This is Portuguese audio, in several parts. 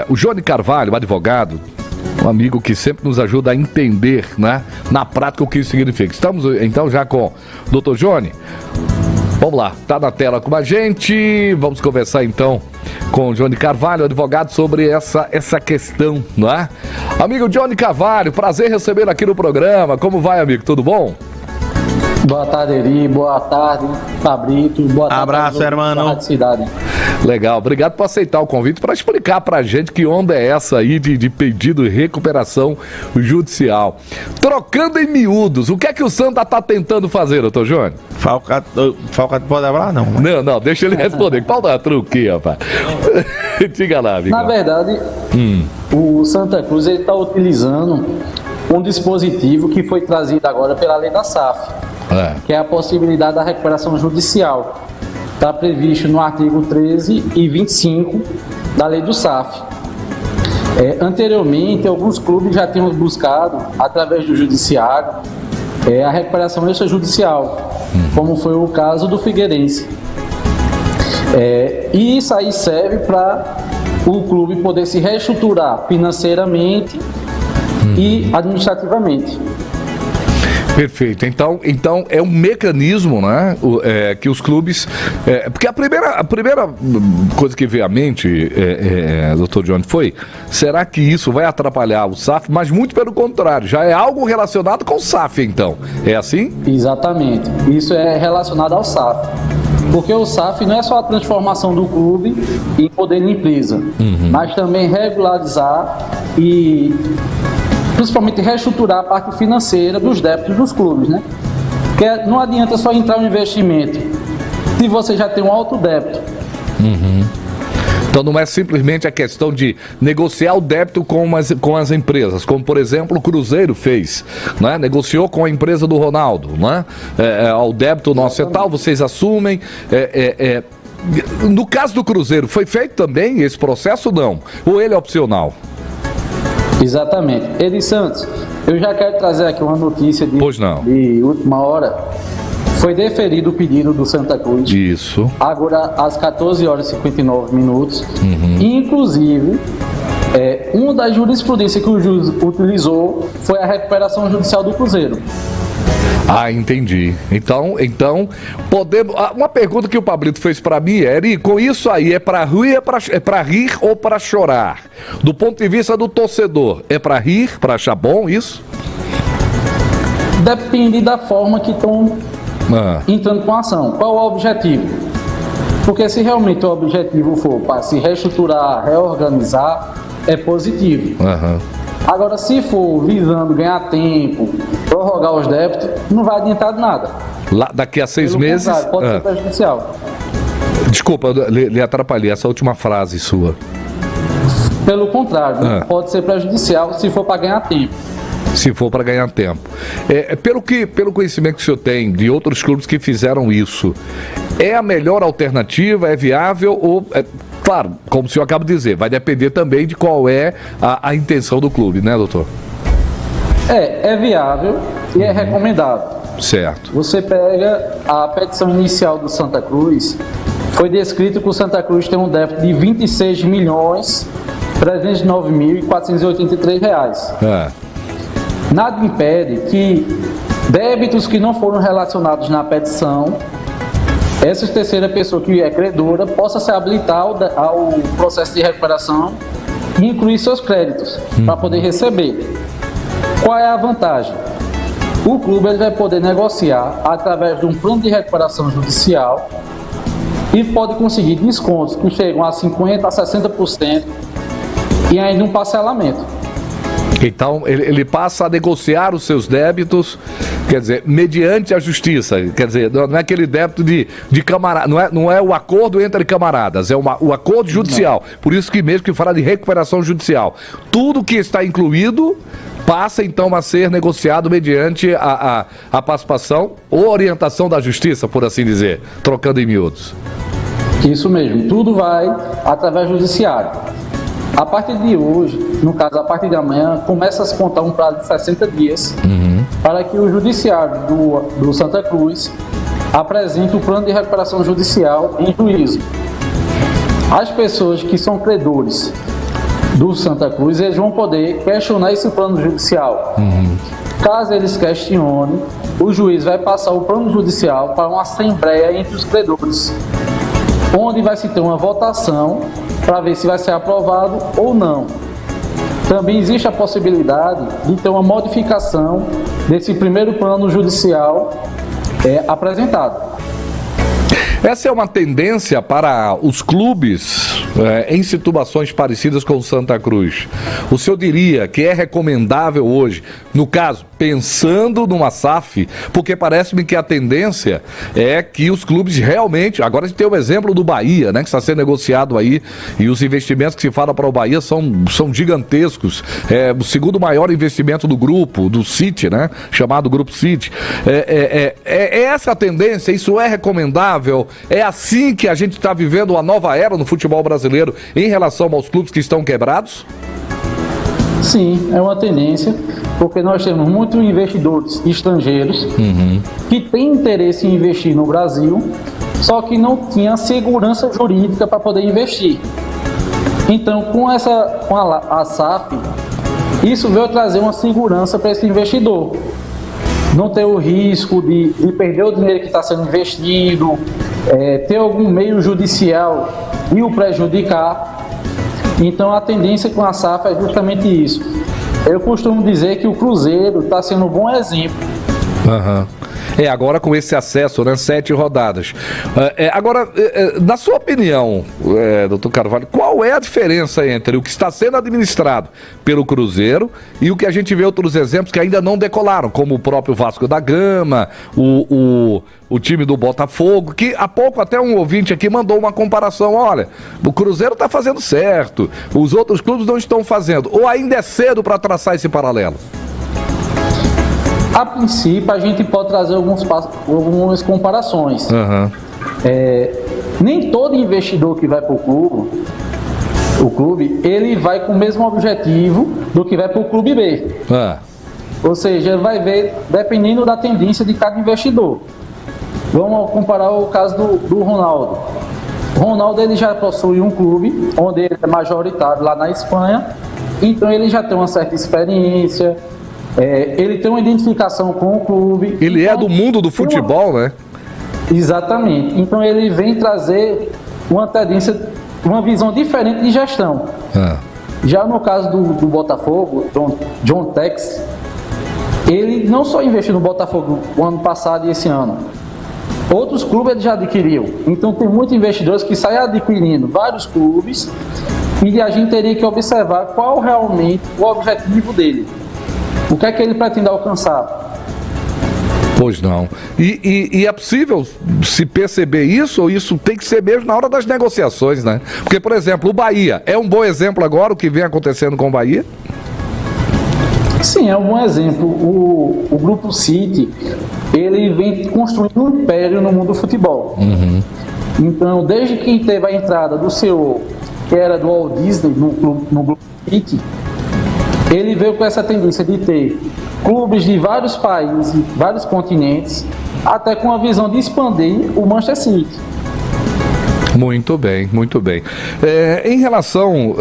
O Johnny Carvalho, advogado, um amigo que sempre nos ajuda a entender, né, na prática o que isso significa. Estamos então já com o Dr. Johnny. Vamos lá, tá na tela com a gente. Vamos conversar então com o Johnny Carvalho, advogado, sobre essa questão, não é? Amigo Johnny Carvalho, prazer recebê-lo aqui no programa. Como vai, amigo? Tudo bom? Boa tarde, Eri. Boa tarde, Fabrito. Boa tarde. Abraço, irmão. Legal, obrigado por aceitar o convite para explicar pra gente que onda é essa aí de pedido de recuperação judicial. Trocando em miúdos, o que é que o Santa tá tentando fazer, doutor Johnny? Falcato pode falar, não? Não, deixa ele responder. Qual da truque, rapaz? Diga lá, amigo. Na verdade, o Santa Cruz está utilizando um dispositivo que foi trazido agora pela lei da SAF, que é a possibilidade da recuperação judicial. Está previsto no artigo 13 e 25 da lei do SAF. Anteriormente, alguns clubes já tinham buscado, através do judiciário, a recuperação extrajudicial, como foi o caso do Figueirense. E isso aí serve para o clube poder se reestruturar financeiramente e administrativamente. Perfeito. Então é um mecanismo, né, que os clubes... porque a primeira coisa que veio à mente, doutor Johnny, foi: será que isso vai atrapalhar o SAF? Mas muito pelo contrário, já é algo relacionado com o SAF, então. É assim? Exatamente. Isso é relacionado ao SAF. Porque o SAF não é só a transformação do clube em poder de empresa, mas também regularizar e principalmente reestruturar a parte financeira dos débitos dos clubes, né? Porque não adianta só entrar um investimento se você já tem um alto débito. Então não é simplesmente a questão de negociar o débito com as empresas, como por exemplo o Cruzeiro fez, né? Negociou com a empresa do Ronaldo, né? O débito nosso é tal, vocês assumem. No caso do Cruzeiro, foi feito também esse processo, não? Ou ele é opcional? Exatamente. Eri Santos, eu já quero trazer aqui uma notícia de última hora. Foi deferido o pedido do Santa Cruz. Isso. Agora, às 14 horas e 59 minutos. Inclusive, uma das jurisprudências que o juiz utilizou foi a recuperação judicial do Cruzeiro. Ah, entendi. Então, podemos... Uma pergunta que o Pablito fez para mim, Eri, com isso aí, é para rir ou para chorar? Do ponto de vista do torcedor, é para rir, para achar bom isso? Depende da forma que estão entrando com a ação. Qual o objetivo? Porque se realmente o objetivo for para se reestruturar, reorganizar, é positivo. Agora, se for visando ganhar tempo, prorrogar os débitos, não vai adiantar de nada. Lá, daqui a 6 meses... Pode ser prejudicial. Desculpa, lhe atrapalhei essa última frase sua. Pelo contrário, pode ser prejudicial se for para ganhar tempo. Se for para ganhar tempo. Pelo conhecimento que o senhor tem de outros clubes que fizeram isso, é a melhor alternativa? É viável? Ou, claro, como o senhor acaba de dizer, vai depender também de qual é a intenção do clube, né, doutor? É viável e é recomendável. Certo. Você pega a petição inicial do Santa Cruz, foi descrito que o Santa Cruz tem um débito de R$ 26.309.483. Nada impede que débitos que não foram relacionados na petição, essa terceira pessoa que é credora possa se habilitar ao processo de recuperação e incluir seus créditos para poder receber. Qual é a vantagem? O clube ele vai poder negociar através de um plano de recuperação judicial e pode conseguir descontos que chegam a 50% a 60% e ainda um parcelamento. Então, ele passa a negociar os seus débitos, quer dizer, mediante a justiça. Quer dizer, não é aquele débito de camarada, não é o acordo entre camaradas, é o acordo judicial. Por isso que mesmo que fala de recuperação judicial. Tudo que está incluído passa então a ser negociado mediante a participação ou orientação da justiça, por assim dizer, trocando em miúdos. Isso mesmo, tudo vai através do judiciário. A partir de hoje, no caso, a partir de amanhã, começa a se contar um prazo de 60 dias para que o judiciário do Santa Cruz apresente o plano de recuperação judicial em juízo. As pessoas que são credores do Santa Cruz, eles vão poder questionar esse plano judicial. Caso eles questionem, o juiz vai passar o plano judicial para uma assembleia entre os credores, onde vai se ter uma votação para ver se vai ser aprovado ou não. Também existe a possibilidade de ter uma modificação desse primeiro plano judicial apresentado. Essa é uma tendência para os clubes em situações parecidas com o Santa Cruz. O senhor diria que é recomendável hoje, no caso, pensando numa SAF, porque parece-me que a tendência é que os clubes realmente... Agora a gente tem o exemplo do Bahia, né, que está sendo negociado aí, e os investimentos que se fala para o Bahia são gigantescos. É o segundo maior investimento do grupo, do City, né, chamado Grupo City. É essa a tendência? Isso é recomendável? É assim que a gente está vivendo uma nova era no futebol brasileiro em relação aos clubes que estão quebrados? Sim, é uma tendência, porque nós temos muitos investidores estrangeiros que têm interesse em investir no Brasil, só que não tinha segurança jurídica para poder investir. Então, com a SAF, isso veio trazer uma segurança para esse investidor. Não ter o risco de perder o dinheiro que está sendo investido, ter algum meio judicial e o prejudicar. Então a tendência com a SAF é justamente isso. Eu costumo dizer que o Cruzeiro está sendo um bom exemplo. Agora com esse acesso, né, 7 rodadas. Agora, na sua opinião, doutor Carvalho, qual é a diferença entre o que está sendo administrado pelo Cruzeiro e o que a gente vê outros exemplos que ainda não decolaram, como o próprio Vasco da Gama, o time do Botafogo, que há pouco até um ouvinte aqui mandou uma comparação, olha, o Cruzeiro está fazendo certo, os outros clubes não estão fazendo, ou ainda é cedo para traçar esse paralelo? A princípio, a gente pode trazer algumas comparações. Nem todo investidor que vai para o clube, ele vai com o mesmo objetivo do que vai para o clube B. Ou seja, ele vai ver dependendo da tendência de cada investidor. Vamos comparar o caso do Ronaldo. O Ronaldo ele já possui um clube, onde ele é majoritário lá na Espanha, então ele já tem uma certa experiência. Ele tem uma identificação com o clube. Ele então, é do mundo do futebol, né? Exatamente. Então ele vem trazer uma tendência, uma visão diferente de gestão. Já no caso do Botafogo, John Tex, ele não só investiu no Botafogo o ano passado e esse ano. Outros clubes ele já adquiriu. Então tem muitos investidores que saem adquirindo vários clubes e a gente teria que observar qual realmente o objetivo dele. O que é que ele pretende alcançar? Pois não. E é possível se perceber isso, ou isso tem que ser mesmo na hora das negociações, né? Porque, por exemplo, o Bahia é um bom exemplo agora, o que vem acontecendo com o Bahia? Sim, é um bom exemplo. O Grupo City, ele vem construindo um império no mundo do futebol. Então, desde que teve a entrada do CEO, que era do Walt Disney, no Grupo City, ele veio com essa tendência de ter clubes de vários países, vários continentes, até com a visão de expandir o Manchester City. Muito bem, muito bem. Em relação,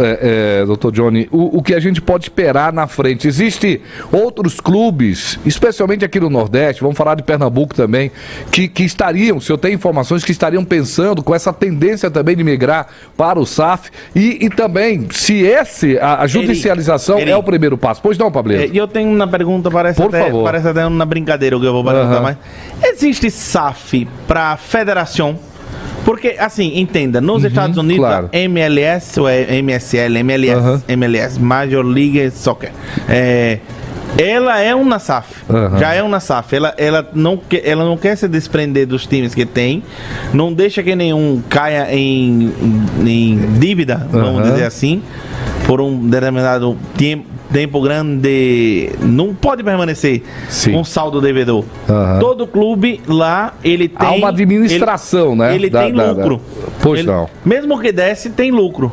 doutor Johnny, o que a gente pode esperar na frente? Existem outros clubes, especialmente aqui no Nordeste, vamos falar de Pernambuco também, que estariam, se eu tenho informações, que estariam pensando com essa tendência também de migrar para o SAF e também, se a judicialização é o primeiro passo. Pois não, Pableiro? Eu tenho uma pergunta, parece até uma brincadeira o que eu vou perguntar, mas existe SAF para federação? Porque, assim, entenda, nos Estados Unidos, claro. A MLS, ou MSL, MLS, Major League Soccer, ela é uma SAF, já é uma SAF, ela não quer se desprender dos times que tem, não deixa que nenhum caia em dívida, vamos dizer assim, por um determinado tempo grande, não pode permanecer com saldo devedor. Todo clube lá, ele tem... Há uma administração, né? Ele tem lucro. Pois não. Mesmo que desce, tem lucro.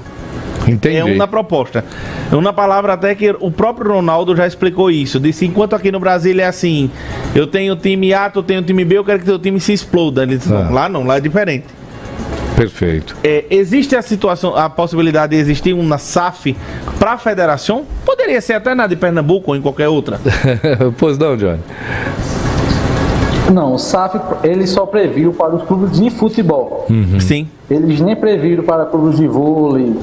Entendi. É uma proposta. Uma palavra até que o próprio Ronaldo já explicou isso. Disse, enquanto aqui no Brasil é assim, eu tenho time A, tu tem o time B, eu quero que teu time se exploda. Ele disse, lá não, lá é diferente. Perfeito. Existe a possibilidade de existir uma SAF para a federação? Poderia ser até na de Pernambuco ou em qualquer outra. Pois não, Johnny? Não, o SAF ele só previu para os clubes de futebol. Sim. Eles nem previram para clubes de vôlei,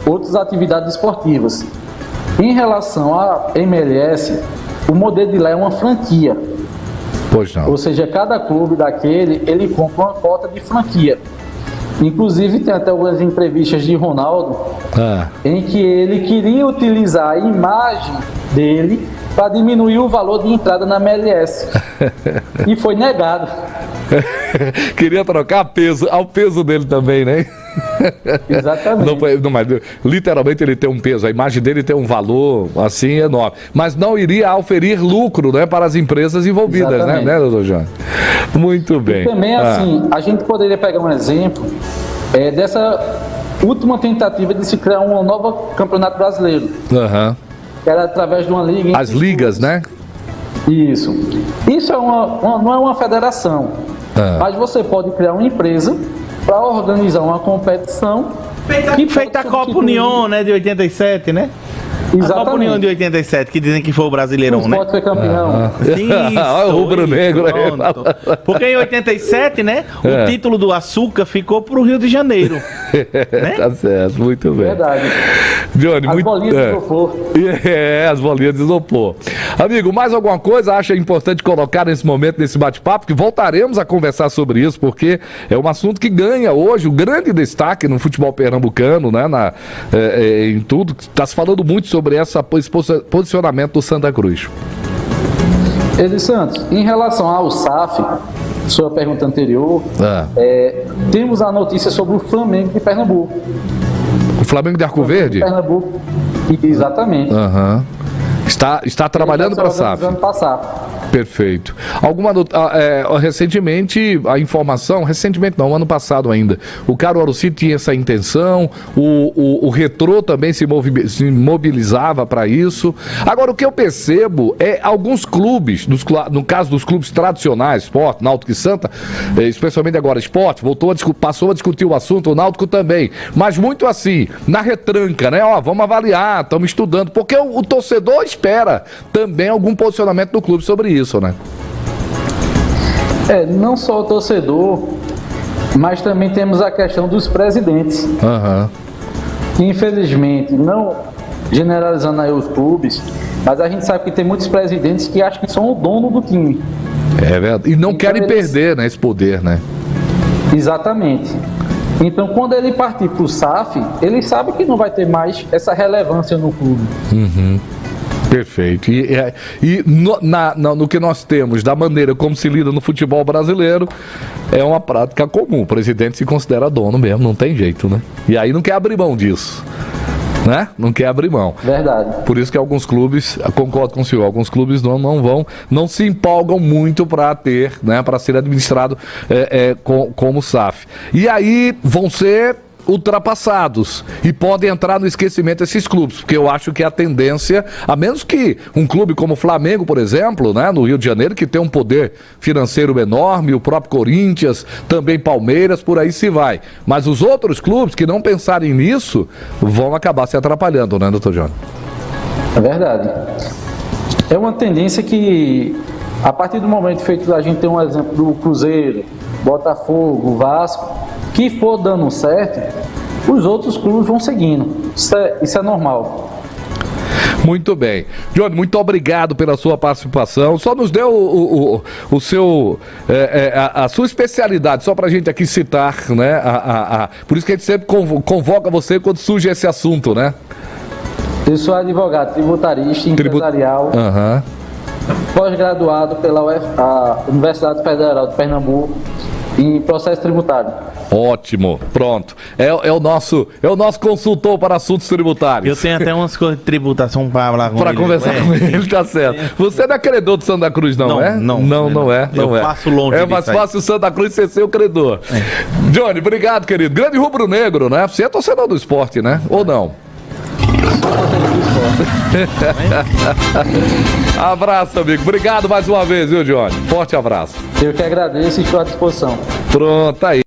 outras atividades esportivas. Em relação à MLS, o modelo de lá é uma franquia. Pois não. Ou seja, cada clube daquele, ele compra uma cota de franquia. Inclusive, tem até algumas entrevistas de Ronaldo, em que ele queria utilizar a imagem dele para diminuir o valor de entrada na MLS. E foi negado. Queria trocar ao peso dele também, né? Exatamente. Não, mas literalmente ele tem um peso, a imagem dele tem um valor assim enorme, mas não iria oferir lucro, né, para as empresas envolvidas, né, doutor João? Muito bem. E também assim, a gente poderia pegar um exemplo dessa última tentativa de se criar um novo campeonato brasileiro, que era através de uma liga. As ligas, né? Isso não é uma federação, mas você pode criar uma empresa para organizar uma competição. Feita a Copa União, né, de 87, né? Exatamente. A Copa União de 87, que dizem que foi o Brasileirão, né? Pode ser campeão. Olha o rubro-negro. Porque em 87, né, o título do Açúcar ficou pro Rio de Janeiro. Né? Tá certo, muito bem. Verdade. Johnny, as bolinhas de isopor. As bolinhas de isopor. Amigo, mais alguma coisa acha importante colocar nesse momento, nesse bate-papo? Que voltaremos a conversar sobre isso, porque é um assunto que ganha hoje o grande destaque no futebol pernambucano, né? Em tudo. Está se falando muito sobre esse posicionamento do Santa Cruz. Edi Santos, em relação ao SAF, sua pergunta anterior, temos a notícia sobre o Flamengo de Pernambuco. O Flamengo de Arco Verde? Pernambuco, exatamente. Está trabalhando para a SAF. Perfeito. Recentemente, a informação, recentemente não, ano passado ainda, o Caruaru City tinha essa intenção, o Retrô também se mobilizava para isso. Agora, o que eu percebo é alguns clubes, no caso dos clubes tradicionais, Sport, Náutico e Santa, especialmente agora Sport, passou a discutir o assunto, o Náutico também, mas muito assim, na retranca, né? Vamos avaliar, estamos estudando, porque o torcedor espera também algum posicionamento do clube sobre isso, né? Não só o torcedor, mas também temos a questão dos presidentes. Que infelizmente, não generalizando aí os clubes, mas a gente sabe que tem muitos presidentes que acham que são o dono do time. É verdade. E não querem perder, né, esse poder, né? Exatamente. Então, quando ele partir para o SAF, ele sabe que não vai ter mais essa relevância no clube. Perfeito. No que nós temos, da maneira como se lida no futebol brasileiro, é uma prática comum. O presidente se considera dono mesmo, não tem jeito, né? E aí não quer abrir mão disso, né? Não quer abrir mão. Verdade. Por isso que alguns clubes, concordo com o senhor, alguns clubes não se empolgam muito para ter, né? Para ser administrado como SAF. E aí vão ser ultrapassados e podem entrar no esquecimento esses clubes, porque eu acho que a tendência, a menos que um clube como o Flamengo, por exemplo, né, no Rio de Janeiro, que tem um poder financeiro enorme, o próprio Corinthians, também Palmeiras, por aí se vai. Mas os outros clubes que não pensarem nisso vão acabar se atrapalhando, né, doutor Johnny? É verdade. É uma tendência que, a partir do momento feito, a gente tem um exemplo do Cruzeiro, Botafogo, Vasco, que for dando certo, os outros clubes vão seguindo. Isso é normal. Muito bem. Johnny, muito obrigado pela sua participação. Só nos deu a sua especialidade, só pra gente aqui citar, né? Por isso que a gente sempre convoca você quando surge esse assunto, né? Eu sou advogado tributarista empresarial, pós-graduado pela Universidade Federal de Pernambuco em processo tributário. Ótimo, pronto. É o nosso consultor para assuntos tributários. Eu tenho até umas coisas de tributação para falar com ele. Para conversar com ele, tá certo. Você não é credor do Santa Cruz, não é? Não é. Eu passo longe. É mais fácil o Santa Cruz ser seu credor. Johnny, obrigado, querido. Grande rubro-negro, né? Você é torcedor do esporte, né? Ou não? Abraço, amigo. Obrigado mais uma vez, viu, Johnny? Forte abraço. Eu que agradeço e estou à disposição. Pronto, aí.